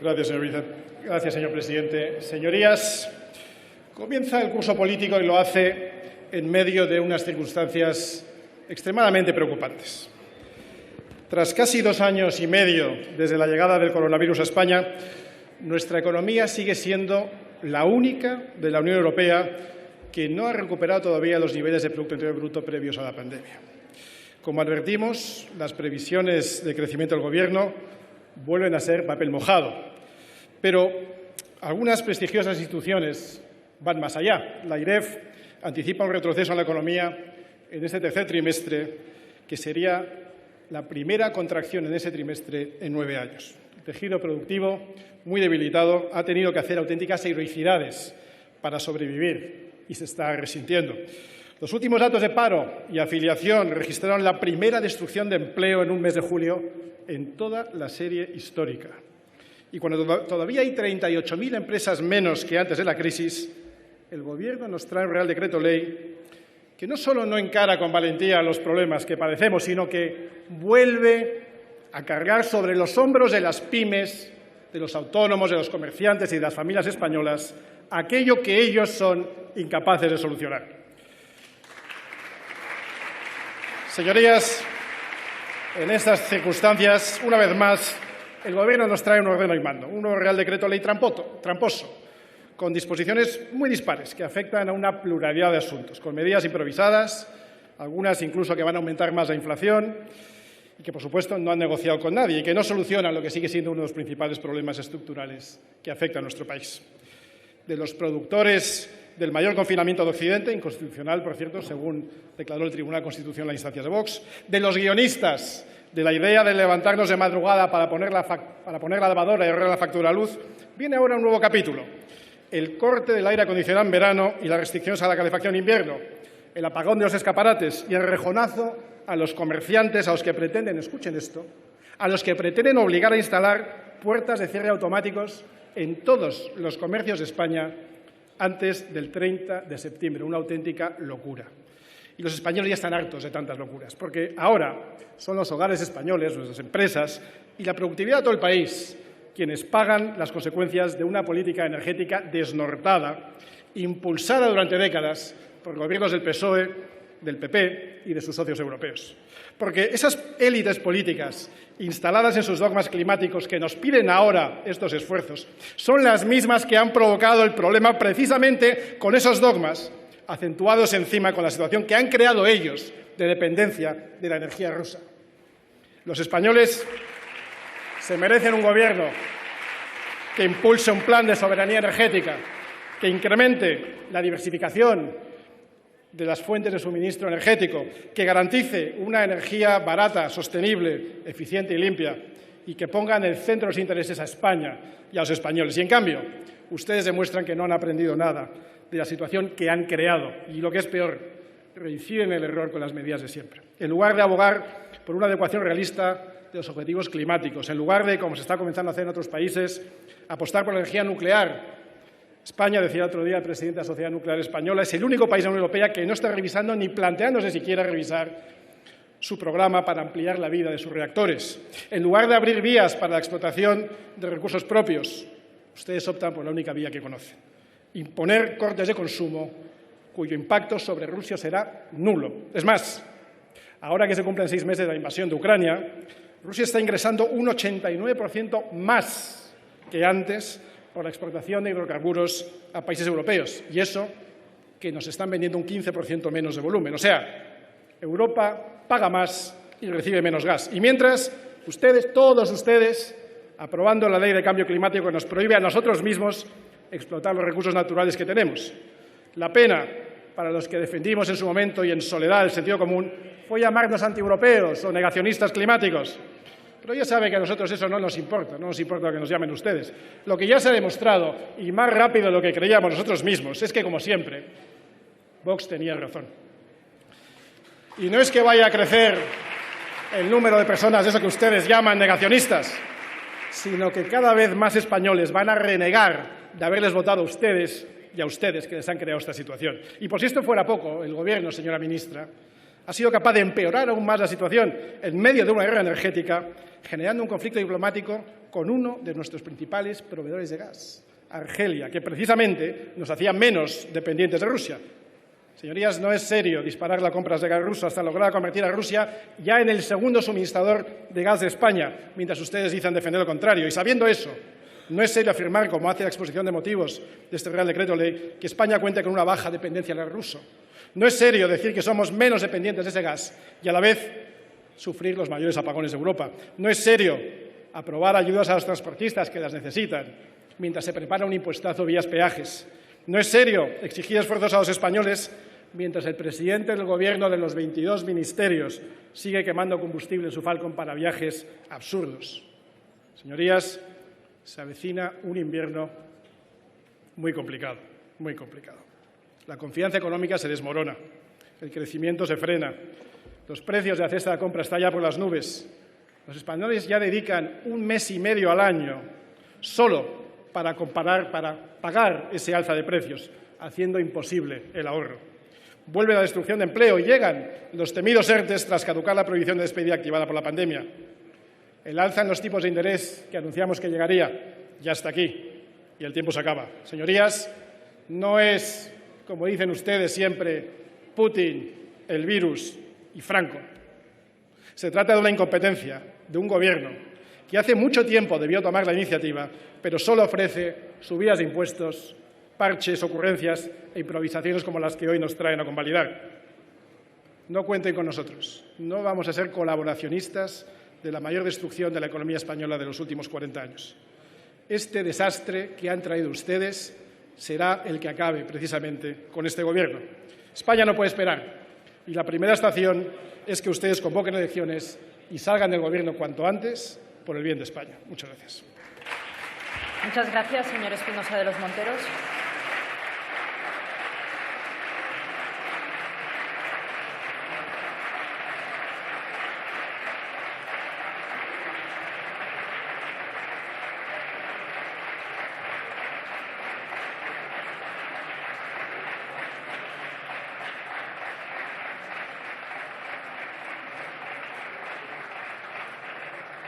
Gracias, señor presidente. Señorías, comienza el curso político y lo hace en medio de unas circunstancias extremadamente preocupantes. Tras casi 2 años y medio desde la llegada del coronavirus a España, nuestra economía sigue siendo la única de la Unión Europea que no ha recuperado todavía los niveles de Producto Interior Bruto previos a la pandemia. Como advertimos, las previsiones de crecimiento del Gobierno vuelven a ser papel mojado, pero algunas prestigiosas instituciones van más allá. La IREF anticipa un retroceso en la economía en este tercer trimestre, que sería la primera contracción en ese trimestre en 9 años. El tejido productivo, muy debilitado, ha tenido que hacer auténticas heroicidades para sobrevivir y se está resintiendo. Los últimos datos de paro y afiliación registraron la primera destrucción de empleo en un mes de julio en toda la serie histórica. Y cuando todavía hay 38.000 empresas menos que antes de la crisis, el Gobierno nos trae un Real Decreto Ley que no solo no encara con valentía los problemas que padecemos, sino que vuelve a cargar sobre los hombros de las pymes, de los autónomos, de los comerciantes y de las familias españolas aquello que ellos son incapaces de solucionar. Señorías, en estas circunstancias, una vez más, el Gobierno nos trae un ordeno y mando, un nuevo Real Decreto Ley tramposo, con disposiciones muy dispares que afectan a una pluralidad de asuntos, con medidas improvisadas, algunas incluso que van a aumentar más la inflación y que, por supuesto, no han negociado con nadie y que no solucionan lo que sigue siendo uno de los principales problemas estructurales que afecta a nuestro país. De los productores del mayor confinamiento de Occidente, inconstitucional, por cierto, según declaró el Tribunal Constitucional a instancias de Vox, de los guionistas de la idea de levantarnos de madrugada para poner la lavadora y ahorrar la factura de luz, viene ahora un nuevo capítulo: el corte del aire acondicionado en verano y las restricciones a la calefacción en invierno, el apagón de los escaparates y el rejonazo a los comerciantes a los que pretenden, escuchen esto, a los que pretenden obligar a instalar puertas de cierre automáticos en todos los comercios de España antes del 30 de septiembre, una auténtica locura. Y los españoles ya están hartos de tantas locuras, porque ahora son los hogares españoles, nuestras empresas y la productividad de todo el país quienes pagan las consecuencias de una política energética desnortada, impulsada durante décadas por gobiernos del PSOE, del PP y de sus socios europeos. Porque esas élites políticas instaladas en sus dogmas climáticos que nos piden ahora estos esfuerzos son las mismas que han provocado el problema precisamente con esos dogmas, acentuados encima con la situación que han creado ellos de dependencia de la energía rusa. Los españoles se merecen un Gobierno que impulse un plan de soberanía energética, que incremente la diversificación de las fuentes de suministro energético, que garantice una energía barata, sostenible, eficiente y limpia, y que ponga en el centro de los intereses a España y a los españoles. Y, en cambio, ustedes demuestran que no han aprendido nada de la situación que han creado y, lo que es peor, reinciden en el error con las medidas de siempre. En lugar de abogar por una adecuación realista de los objetivos climáticos, en lugar de, como se está comenzando a hacer en otros países, apostar por la energía nuclear. España, decía el otro día el presidente de la Sociedad Nuclear Española, es el único país de la Unión Europea que no está revisando ni planteándose siquiera revisar su programa para ampliar la vida de sus reactores. En lugar de abrir vías para la explotación de recursos propios, ustedes optan por la única vía que conocen: imponer cortes de consumo cuyo impacto sobre Rusia será nulo. Es más, ahora que se cumplen 6 meses de la invasión de Ucrania, Rusia está ingresando un 89% más que antes por la exportación de hidrocarburos a países europeos. Y eso que nos están vendiendo un 15% menos de volumen. O sea, Europa paga más y recibe menos gas. Y mientras, ustedes, todos ustedes, aprobando la ley de cambio climático que nos prohíbe a nosotros mismos explotar los recursos naturales que tenemos. La pena para los que defendimos en su momento y en soledad el sentido común fue llamarnos antieuropeos o negacionistas climáticos. Pero ya sabe que a nosotros eso no nos importa, no nos importa lo que nos llamen ustedes. Lo que ya se ha demostrado, y más rápido de lo que creíamos nosotros mismos, es que, como siempre, Vox tenía razón. Y no es que vaya a crecer el número de personas de eso que ustedes llaman negacionistas, sino que cada vez más españoles van a renegar de haberles votado a ustedes y a ustedes que les han creado esta situación. Y por si esto fuera poco, el Gobierno, señora ministra, Ha sido capaz de empeorar aún más la situación en medio de una guerra energética, generando un conflicto diplomático con uno de nuestros principales proveedores de gas, Argelia, que precisamente nos hacía menos dependientes de Rusia. Señorías, no es serio disparar las compras de gas ruso hasta lograr convertir a Rusia ya en el segundo suministrador de gas de España, mientras ustedes dicen defender lo contrario. Y sabiendo eso, no es serio afirmar, como hace la exposición de motivos de este Real Decreto Ley, que España cuenta con una baja dependencia del gas ruso. No es serio decir que somos menos dependientes de ese gas y a la vez sufrir los mayores apagones de Europa. No es serio aprobar ayudas a los transportistas que las necesitan mientras se prepara un impuestazo vías peajes. No es serio exigir esfuerzos a los españoles mientras el presidente del Gobierno de los 22 ministerios sigue quemando combustible en su Falcon para viajes absurdos. Señorías, se avecina un invierno muy complicado, muy complicado. La confianza económica se desmorona, el crecimiento se frena, los precios de la cesta de compra están ya por las nubes. Los españoles ya dedican un mes y medio al año solo para pagar ese alza de precios, haciendo imposible el ahorro. Vuelve la destrucción de empleo y llegan los temidos ERTEs tras caducar la prohibición de despedida activada por la pandemia. El alza en los tipos de interés que anunciamos que llegaría ya está aquí y el tiempo se acaba. Señorías, no es, como dicen ustedes siempre, Putin, el virus y Franco. Se trata de una incompetencia de un Gobierno que hace mucho tiempo debió tomar la iniciativa, pero solo ofrece subidas de impuestos, parches, ocurrencias e improvisaciones como las que hoy nos traen a convalidar. No cuenten con nosotros. No vamos a ser colaboracionistas de la mayor destrucción de la economía española de los últimos 40 años. Este desastre que han traído ustedes será el que acabe precisamente con este Gobierno. España no puede esperar y la primera estación es que ustedes convoquen elecciones y salgan del Gobierno cuanto antes por el bien de España. Muchas gracias. Muchas gracias, señor Espinosa de los Monteros.